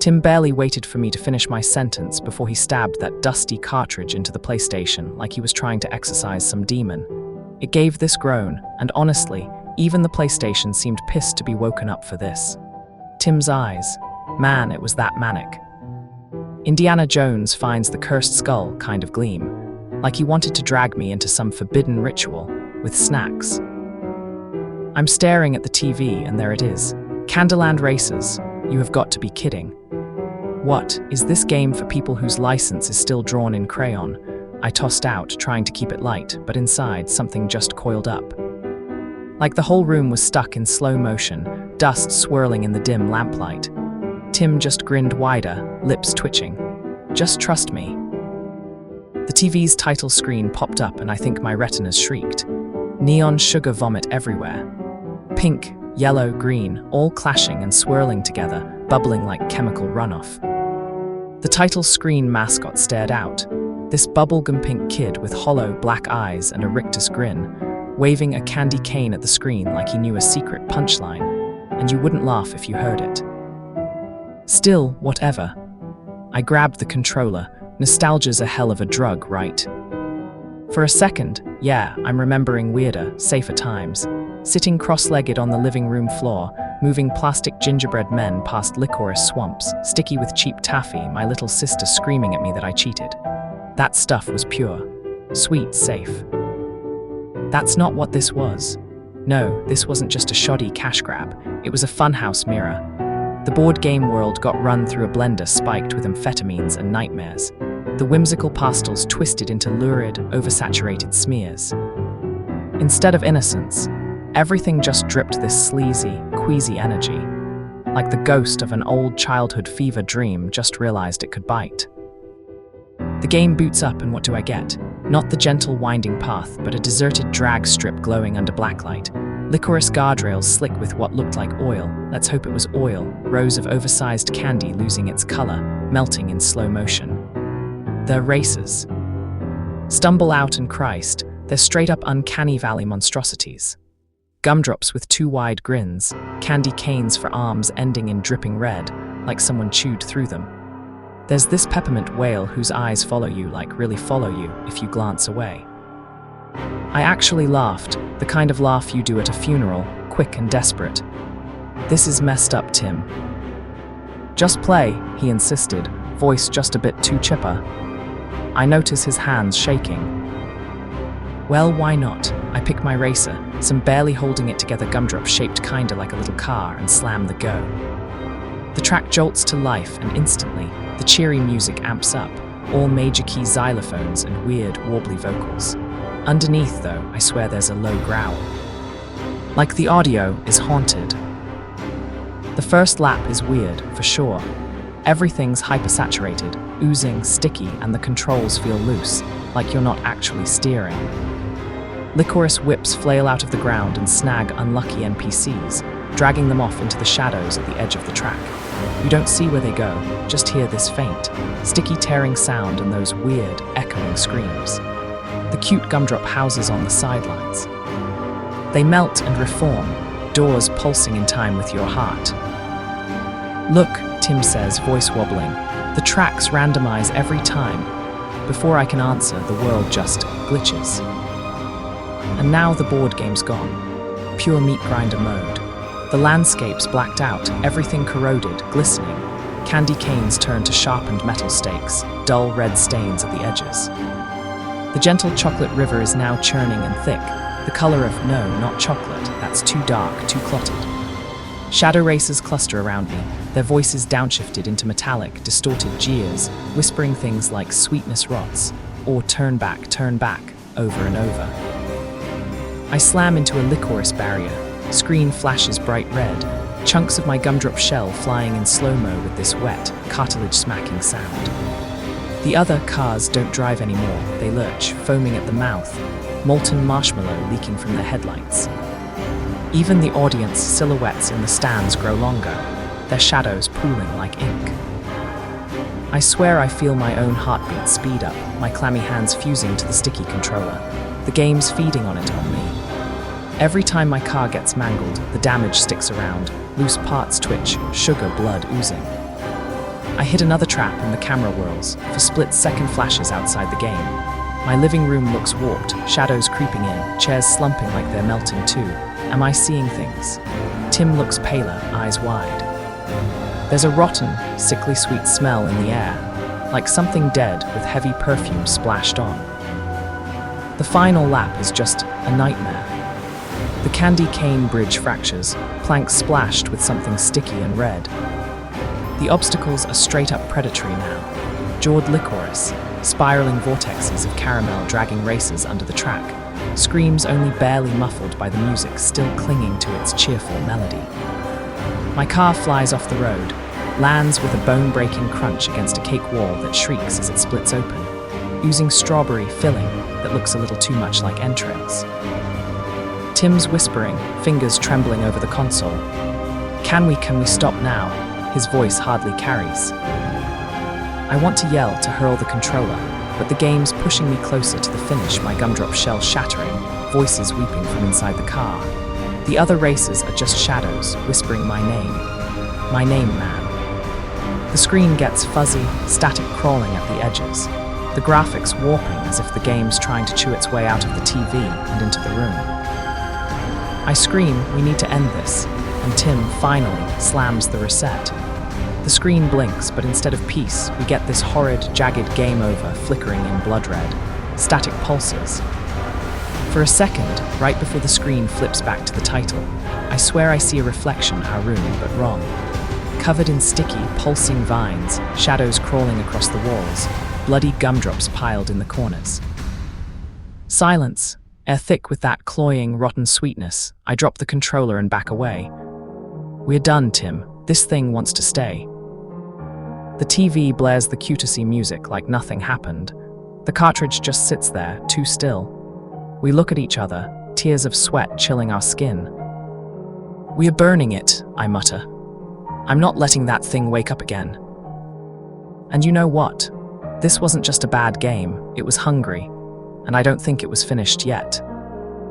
Tim barely waited for me to finish my sentence before he stabbed that dusty cartridge into the PlayStation like he was trying to exorcise some demon. It gave this groan, and honestly, even the PlayStation seemed pissed to be woken up for this. Tim's eyes. Man, it was that manic. Indiana Jones finds the cursed skull kind of gleam, like he wanted to drag me into some forbidden ritual with snacks. I'm staring at the TV and there it is. Candyland races. You have got to be kidding. What, is this game for people whose license is still drawn in crayon? I tossed out, trying to keep it light, but inside, something just coiled up. Like the whole room was stuck in slow motion, dust swirling in the dim lamplight. Tim just grinned wider, lips twitching. Just trust me. The TV's title screen popped up and I think my retinas shrieked. Neon sugar vomit everywhere. Pink, yellow, green, all clashing and swirling together, bubbling like chemical runoff. The title screen mascot stared out. This bubblegum pink kid with hollow black eyes and a rictus grin, waving a candy cane at the screen like he knew a secret punchline, and you wouldn't laugh if you heard it. Still, whatever. I grabbed the controller. Nostalgia's a hell of a drug, right? For a second, yeah, I'm remembering weirder, safer times. Sitting cross-legged on the living room floor, moving plastic gingerbread men past licorice swamps, sticky with cheap taffy, my little sister screaming at me that I cheated. That stuff was pure. Sweet, safe. That's not what this was. No, this wasn't just a shoddy cash grab. It was a funhouse mirror. The board game world got run through a blender spiked with amphetamines and nightmares. The whimsical pastels twisted into lurid, oversaturated smears. Instead of innocence, everything just dripped this sleazy, queasy energy, like the ghost of an old childhood fever dream just realized it could bite. The game boots up and what do I get? Not the gentle winding path, but a deserted drag strip glowing under blacklight. Licorice guardrails slick with what looked like oil. Let's hope it was oil. Rows of oversized candy losing its color, melting in slow motion. The races. Stumble out and Christ, they're straight-up uncanny valley monstrosities. Gumdrops with two wide grins, candy canes for arms ending in dripping red, like someone chewed through them. There's this peppermint whale whose eyes follow you, like really follow you, if you glance away. I actually laughed, the kind of laugh you do at a funeral, quick and desperate. This is messed up, Tim. Just play, he insisted, voice just a bit too chipper. I notice his hands shaking. Well, why not? I pick my racer, some barely holding it together gumdrop shaped kinda like a little car, and slam the go. The track jolts to life and instantly, the cheery music amps up, all major key xylophones and weird, warbly vocals. Underneath, though, I swear there's a low growl. Like the audio is haunted. The first lap is weird, for sure. Everything's hypersaturated, oozing, sticky, and the controls feel loose, like you're not actually steering. Licorice whips flail out of the ground and snag unlucky NPCs, dragging them off into the shadows at the edge of the track. You don't see where they go, just hear this faint, sticky tearing sound and those weird, echoing screams. The cute gumdrop houses on the sidelines. They melt and reform, doors pulsing in time with your heart. Look, Tim says, voice wobbling. The tracks randomize every time. Before I can answer, the world just glitches. And now the board game's gone. Pure meat grinder mode. The landscape's blacked out, everything corroded, glistening. Candy canes turn to sharpened metal stakes, dull red stains at the edges. The gentle chocolate river is now churning and thick, the color of no, not chocolate, that's too dark, too clotted. Shadow racers cluster around me, their voices downshifted into metallic, distorted jeers, whispering things like sweetness rots, or turn back, over and over. I slam into a licorice barrier, screen flashes bright red, chunks of my gumdrop shell flying in slow-mo with this wet, cartilage-smacking sound. The other cars don't drive anymore, they lurch, foaming at the mouth, molten marshmallow leaking from their headlights. Even the audience silhouettes in the stands grow longer, their shadows pooling like ink. I swear I feel my own heartbeat speed up, my clammy hands fusing to the sticky controller, the game's feeding on it on me. Every time my car gets mangled, the damage sticks around, loose parts twitch, sugar blood oozing. I hit another trap and the camera whirls, for split-second flashes outside the game. My living room looks warped, shadows creeping in, chairs slumping like they're melting too. Am I seeing things? Tim looks paler, eyes wide. There's a rotten, sickly sweet smell in the air, like something dead with heavy perfume splashed on. The final lap is just a nightmare. The candy cane bridge fractures, planks splashed with something sticky and red. The obstacles are straight up predatory now. Jawed licorice, spiraling vortexes of caramel dragging racers under the track, screams only barely muffled by the music still clinging to its cheerful melody. My car flies off the road, lands with a bone-breaking crunch against a cake wall that shrieks as it splits open, oozing strawberry filling that looks a little too much like entrails. Tim's whispering, fingers trembling over the console. Can we stop now? His voice hardly carries. I want to yell to hurl the controller, but the game's pushing me closer to the finish, my gumdrop shell shattering, voices weeping from inside the car. The other racers are just shadows, whispering my name. My name, man. The screen gets fuzzy, static crawling at the edges. The graphics warping as if the game's trying to chew its way out of the TV and into the room. I scream, we need to end this, and Tim finally slams the reset. The screen blinks, but instead of peace, we get this horrid, jagged game over flickering in blood red. Static pulses. For a second, right before the screen flips back to the title, I swear I see a reflection our room, but wrong. Covered in sticky, pulsing vines, shadows crawling across the walls, bloody gumdrops piled in the corners. Silence, air thick with that cloying, rotten sweetness. I drop the controller and back away. We're done, Tim. This thing wants to stay. The TV blares the cutesy music like nothing happened. The cartridge just sits there, too still. We look at each other, tears of sweat chilling our skin. We're burning it, I mutter. I'm not letting that thing wake up again. And you know what? This wasn't just a bad game, it was hungry, and I don't think it was finished yet.